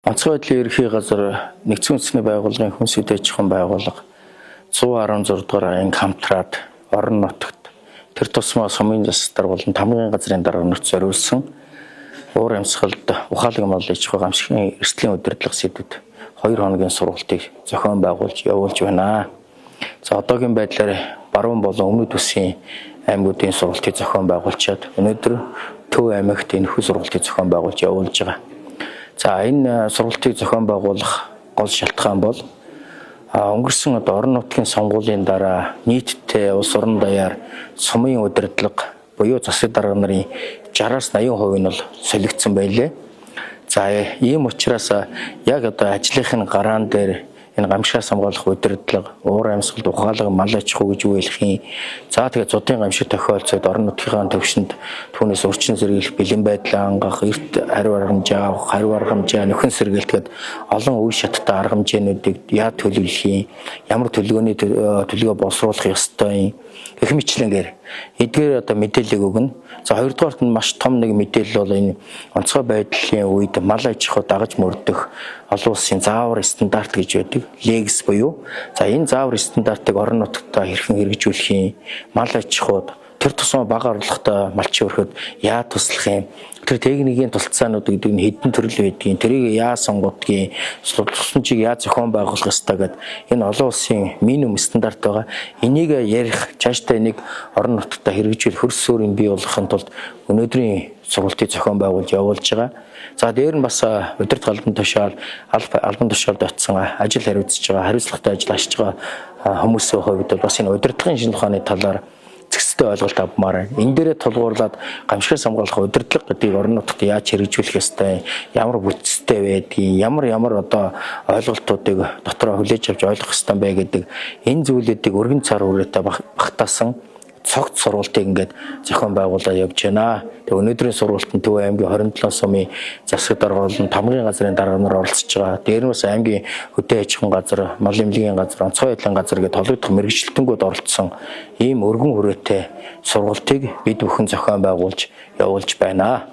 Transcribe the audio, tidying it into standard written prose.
Онцгой байдлын ерхий газар нэгдсэн үндэсний байгууллагын хүн сэдвэж зохион байгуулга 116 дугаар анги хамтраад орон нутагт тэр тусмаа сумын засалтар болон тамгын газрын дарга нарт зориулсан уур амьсгалд ухаалаг мал аж ахуй гамшигын эрсдлийн удирдлага сэдвүүд 2 хоногийн сургалтыг зохион байгуулж явуулж байна. За одоогийн байдлаар баруун болон өмнөд үсгийн аймагуудын сургалтыг зохион байгуулчаад өнөөдөр Төв аймагт энэ хүү сургалтыг зохион байгуулж явуулж байгаа. За энэ сургалтыг зохион байгуулах гол шалтгаан бол өнгөрсөн орон нутгийн сонгуулийн дараа нийтдээ улс орон даяар сумын удирдлага буюу засаг дарга нарын 60-аас 80% нь бол солигдсон байлээ. За ийм учраас яг одоо ажлынхын гараан дээр энэ гамшигаас хамгаалах удирдлага, уур амьсгалд ухаалаг мал аж ахуй гэж үйлэх юм. За тэгээд зодын гамшиг тохиолцоод орон нутгийн төвшөнд түүнээс урьдчилан сэргийлэх, бэлэн байдлаа хангах, эрт хариу аргамжаа авах, хариу аргамжаа нөхөн сэргийлтэд олон үе шаттай арга хэмжээнүүдийг яа төлөвлөх юм, ямар төлөвлөгөө боловсруулах ёстой юм гэх мэтлэнгээр эдгээр одоо мэдээлэл өгнө. За хоёрдугаарт нь маш том нэг мэдээлэл бол энэ онцгой байдлын үед мал аж ахуй дагаж мөрдөх олон улсын заавар стандарт гэж байдаг. Легс буюу за энэ заавар стандартыг орон нутгад хэрхэн хэрэгжүүлэх юм, мал аж ахуйд тэр тусмаа бага орлоготой малчин өрхөд яа туслах юм, тэр техникийн тулцаанууд гэдэг нь хэдэн төрөл байдгийг, тэрийг яа сонгодгийг, тусламжийг яа зохион байгуулах ёстой гэдэг энэ олон улсын минимум стандарт байгаа. Энийг ярих, цаашдаа энийг орон нутгад хэрэгжүүл хөрс суурийг бий болгохын тулд өнөөдрийн сургалтыг зохион байгуулж явуулж байгаа. За дээр нь бас удирдах албан тушаал, албан тушаалд очсон ажил хариуцж байгаа, хариуцлагатай ажил ашиж байгаа хүмүүсийн хувьд бас энэ удирдлагын шинжилгээ ухааны талаар зэгцтэй ойлголт авмаар. Энэ дээрээ тулгуурлаад гамшигаас хамгаалах удирдлага гэдгийг орон нутгад яаж хэрэгжүүлэх ёстой, ямар бүтцтэй байдгийг, ямар одоо ойлголтуудыг дотроо хүлээж авч ойлгох ёстой бэ гэдэг энэ зүйлүүдийг өргөн цар хүрээтэй багтаасан цогц сургалтыг ингээд зохион байгуулаад явж байна. Тэгээ өнөөдрийн сургалтанд Төв аймгийн 27 сумын засаг дарга болон тамгын газрын дарга нар оролцож байгаа. Дээр нь бас аймгийн хөдөө аж ахуйн газар, мал эмнэлгийн газар, онцгой байдлын газар гэдэг толгойдох мэргэжилтэнгүүд оролцсон ийм өргөн хүрээтэй сургалтыг бид бүхэн зохион байгуулж явуулж байна.